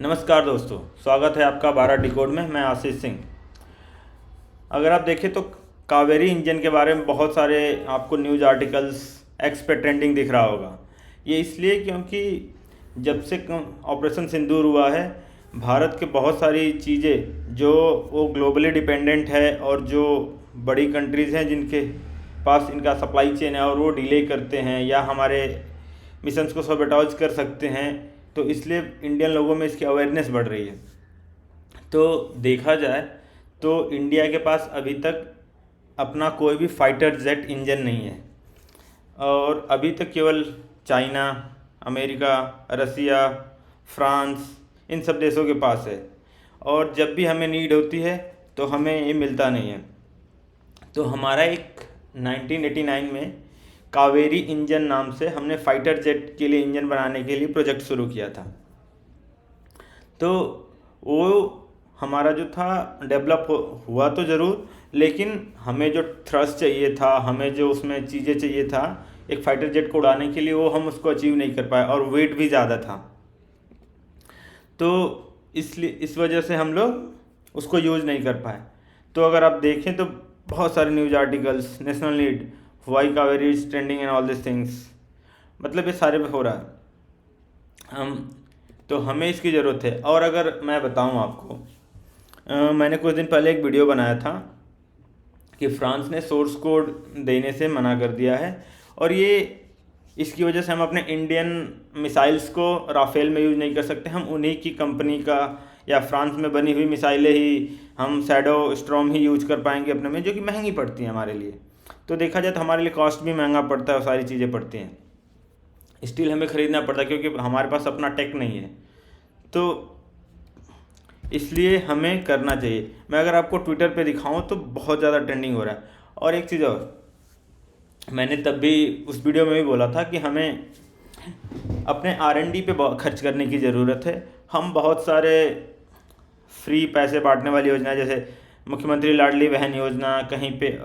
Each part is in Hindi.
नमस्कार दोस्तों, स्वागत है आपका 12 डिकोड में। मैं आशीष सिंह। अगर आप देखें तो कावेरी इंजन के बारे में बहुत सारे आपको न्यूज़ आर्टिकल्स एक्स पे ट्रेंडिंग दिख रहा होगा। ये इसलिए क्योंकि जब से ऑपरेशन सिंदूर हुआ है, भारत के बहुत सारी चीज़ें जो वो ग्लोबली डिपेंडेंट है और जो बड़ी कंट्रीज़ हैं जिनके पास इनका सप्लाई चेन है और वो डिले करते हैं या हमारे मिशंस को सबोटाज कर सकते हैं, तो इसलिए इंडियन लोगों में इसकी अवेयरनेस बढ़ रही है। तो देखा जाए तो इंडिया के पास अभी तक अपना कोई भी फाइटर जेट इंजन नहीं है और अभी तक केवल चाइना, अमेरिका, रसिया, फ्रांस, इन सब देशों के पास है और जब भी हमें नीड होती है तो हमें ये मिलता नहीं है। तो हमारा एक 1989 में कावेरी इंजन नाम से हमने फाइटर जेट के लिए इंजन बनाने के लिए प्रोजेक्ट शुरू किया था। तो वो हमारा जो था डेवलप हुआ तो ज़रूर, लेकिन हमें जो थ्रस्ट चाहिए था, हमें जो उसमें चीज़ें चाहिए था एक फाइटर जेट को उड़ाने के लिए, वो हम उसको अचीव नहीं कर पाए और वेट भी ज़्यादा था। तो इसलिए इस वजह से हम लोग उसको यूज़ नहीं कर पाए। तो अगर आप देखें तो बहुत सारे news articles, national need, why Kaveri is trending and all this things, मतलब ये सारे पे हो रहा है। तो हमें इसकी ज़रूरत है। और अगर मैं बताऊं आपको, मैंने कुछ दिन पहले एक वीडियो बनाया था कि फ्रांस ने सोर्स कोड देने से मना कर दिया है और ये इसकी वजह से हम अपने इंडियन मिसाइल्स को राफेल में यूज़ नहीं कर सकते। हम उन्हीं की कंपनी का या फ्रांस में बनी हुई मिसाइलें ही, हम शैडो स्टॉर्म ही यूज कर पाएंगे अपने में, जो कि महंगी पड़ती हैं हमारे लिए। तो देखा जाए तो हमारे लिए कॉस्ट भी महंगा पड़ता है और सारी चीज़ें पड़ती हैं, स्टील हमें ख़रीदना पड़ता है क्योंकि हमारे पास अपना टेक नहीं है। तो इसलिए हमें करना चाहिए। मैं अगर आपको ट्विटर पे दिखाऊं तो बहुत ज़्यादा ट्रेंडिंग हो रहा है। और एक चीज़ और, मैंने तब भी उस वीडियो में भी बोला था कि हमें अपने R&D पे खर्च करने की ज़रूरत है। हम बहुत सारे फ्री पैसे बांटने वाली योजना, जैसे मुख्यमंत्री लाडली बहन योजना, कहीं पे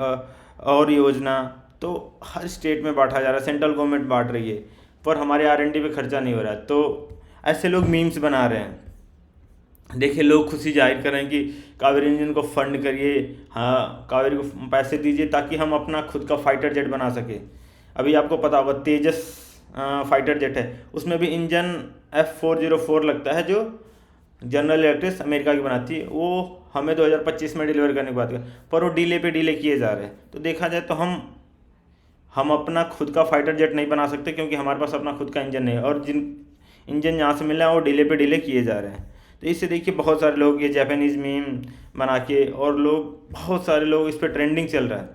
और योजना, तो हर स्टेट में बांटा जा रहा है, सेंट्रल गवर्नमेंट बांट रही है, पर हमारे R&D पे खर्चा नहीं हो रहा है। तो ऐसे लोग मीम्स बना रहे हैं। देखिए, लोग खुशी जाहिर कर रहे हैं कि कावेरी इंजन को फंड करिए, हाँ कावेरी को पैसे दीजिए ताकि हम अपना खुद का फाइटर जेट बना सके। अभी आपको पता होगा तेजस फाइटर जेट है, उसमें भी इंजन F404 लगता है जो जनरल इलेक्ट्रिक अमेरिका की बनाती है। वो हमें 2025 में डिलीवर करने की बात कर, पर वो डिले पे डिले किए जा रहे हैं। तो देखा जाए तो हम अपना खुद का फाइटर जेट नहीं बना सकते क्योंकि हमारे पास अपना खुद का इंजन नहीं है और जिन इंजन यहाँ से मिल रहा है वो डिले पे डिले किए जा रहे हैं। तो इससे देखिए बहुत सारे लोग ये जापानीज़ मीम बना के, और लोग बहुत सारे लोग इस पर ट्रेंडिंग चल रहा है।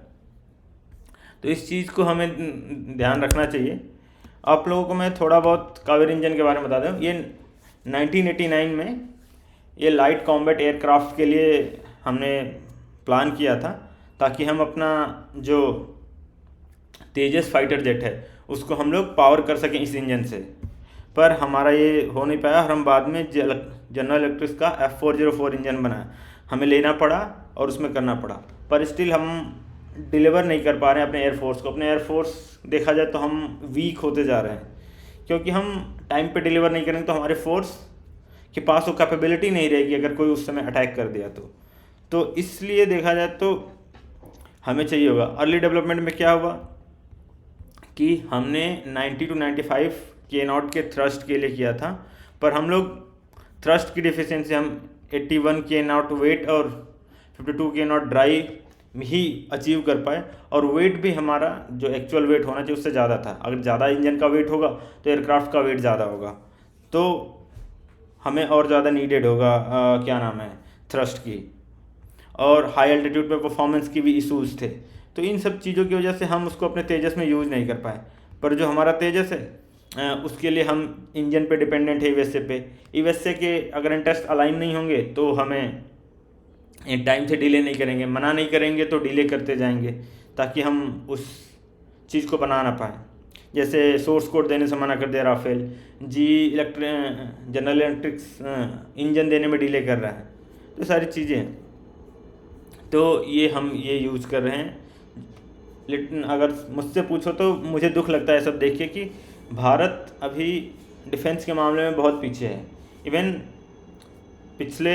तो इस चीज़ को हमें ध्यान रखना चाहिए। आप लोगों को मैं थोड़ा बहुत कावेरी इंजन के बारे में बता दूँ। ये 1989 में ये लाइट कॉम्बैट एयरक्राफ्ट के लिए हमने प्लान किया था ताकि हम अपना जो तेजस फाइटर जेट है उसको हम लोग पावर कर सकें इस इंजन से, पर हमारा ये हो नहीं पाया और हम बाद में जनरल इलेक्ट्रिक का F404 इंजन बनाया, हमें लेना पड़ा और उसमें करना पड़ा, पर स्टिल हम डिलीवर नहीं कर पा रहे हैं अपने एयरफोर्स को। अपने एयरफोर्स देखा जाए तो हम वीक होते जा रहे हैं क्योंकि हम टाइम पे डिलीवर नहीं करेंगे तो हमारे फोर्स के पास वो कैपेबिलिटी नहीं रहेगी अगर कोई उस समय अटैक कर दिया तो इसलिए देखा जाए तो हमें चाहिए होगा। अर्ली डेवलपमेंट में क्या हुआ कि हमने 90 to 95 K0 के थ्रस्ट के लिए किया था, पर हम लोग थ्रस्ट की डिफिशियंसी, हम 81 K0 वेट और 52 K0 ड्राइव ही अचीव कर पाए, और वेट भी हमारा जो एक्चुअल वेट होना चाहिए उससे ज़्यादा था। अगर ज़्यादा इंजन का वेट होगा तो एयरक्राफ्ट का वेट ज़्यादा होगा, तो हमें और ज़्यादा नीडेड होगा क्या नाम है थ्रस्ट की, और हाई एल्टीट्यूड पे परफॉर्मेंस की भी इशूज़ थे। तो इन सब चीज़ों की वजह से हम उसको अपने तेजस में यूज़ नहीं कर पाए। पर जो हमारा तेजस है उसके लिए हम इंजन पे डिपेंडेंट है यूएसए पे। यूएसए के अगर इंटरेस्ट अलाइन नहीं होंगे तो हमें टाइम से डिले नहीं करेंगे, मना नहीं करेंगे तो डिले करते जाएंगे ताकि हम उस चीज़ को बना ना पाएँ। जैसे सोर्स कोड देने से मना कर दिया राफेल, जनरल इलेक्ट्रिक्स इंजन देने में डिले कर रहा है, तो सारी चीज़ें हैं। तो ये हम ये यूज़ कर रहे हैं। लेकिन अगर मुझसे पूछो तो मुझे दुख लगता है सब देख के कि भारत अभी डिफेंस के मामले में बहुत पीछे है। इवन पिछले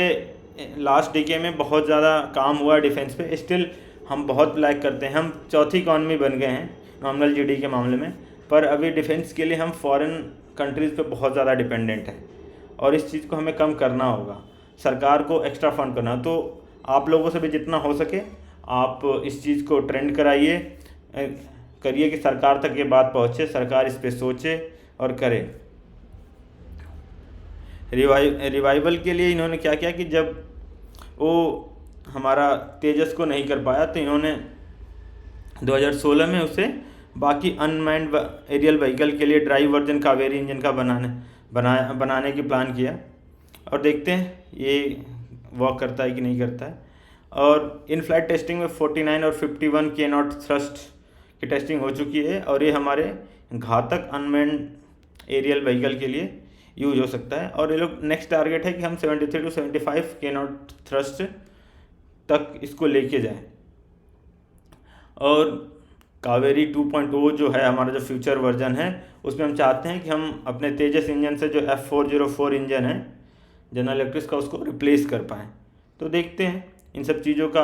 लास्ट डिके में बहुत ज़्यादा काम हुआ डिफेंस पे, स्टिल हम बहुत लैग करते हैं। हम चौथी इकॉनमी बन गए हैं नॉमिनल जीडी के मामले में, पर अभी डिफेंस के लिए हम फॉरेन कंट्रीज़ पे बहुत ज़्यादा डिपेंडेंट हैं और इस चीज़ को हमें कम करना होगा। सरकार को एक्स्ट्रा फंड करना, तो आप लोगों से भी जितना हो सके आप इस चीज़ को ट्रेंड करिए कि सरकार तक ये बात पहुँचे, सरकार इस पे सोचे और करे। रिवाइवल के लिए इन्होंने क्या किया कि जब वो हमारा तेजस को नहीं कर पाया तो इन्होंने 2016 में उसे बाकी अनमैन्ड एरियल व्हीकल के लिए ड्राइव वर्जन कावेरी इंजन का बनाने की प्लान किया और देखते हैं ये वर्क करता है कि नहीं करता है। और इन फ्लाइट टेस्टिंग में 49 और 51 के नॉट थ्रस्ट की टेस्टिंग हो चुकी है और ये हमारे घातक अनमैन्ड एरियल व्हीकल के लिए यूज हो सकता है। और ये लोग नेक्स्ट टारगेट है कि हम 73 to 75 के नॉट थ्रस्ट तक इसको लेके जाएं। और कावेरी 2.0 जो है हमारा जो फ्यूचर वर्जन है उसमें हम चाहते हैं कि हम अपने तेजस इंजन से जो F404 इंजन है जनरल इलेक्ट्रिक का उसको रिप्लेस कर पाएँ। तो देखते हैं इन सब चीज़ों का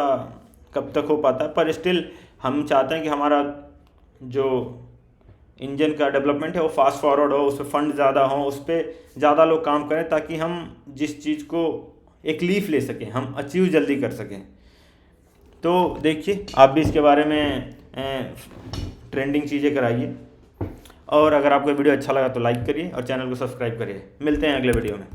कब तक हो पाता है, पर स्टिल हम चाहते हैं कि हमारा जो इंजन का डेवलपमेंट है वो फास्ट फॉरवर्ड हो, उस पर फंड ज़्यादा हो, उस पर ज़्यादा लोग काम करें ताकि हम जिस चीज़ को एक लीफ ले सकें, हम अचीव जल्दी कर सकें। तो देखिए आप भी इसके बारे में ट्रेंडिंग चीज़ें कराइए और अगर आपको वीडियो अच्छा लगा तो लाइक करिए और चैनल को सब्सक्राइब करिए। मिलते हैं अगले वीडियो में।